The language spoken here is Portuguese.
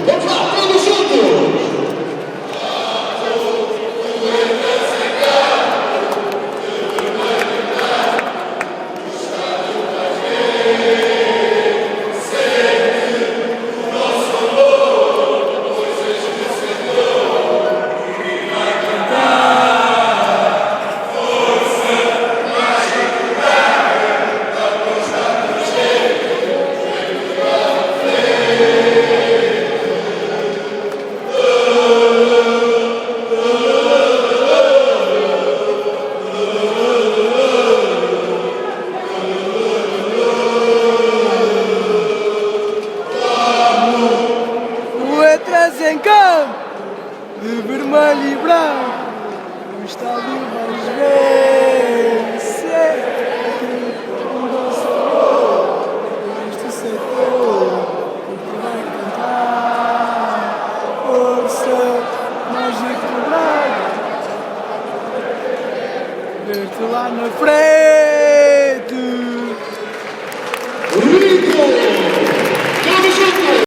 Vamos lá, todos juntos! Letras em campo, de vermelho e branco, o estádio mais vencer. Mudou sabor, este setor, o que vai cantar, força, mágico branco, ver-te lá na frente.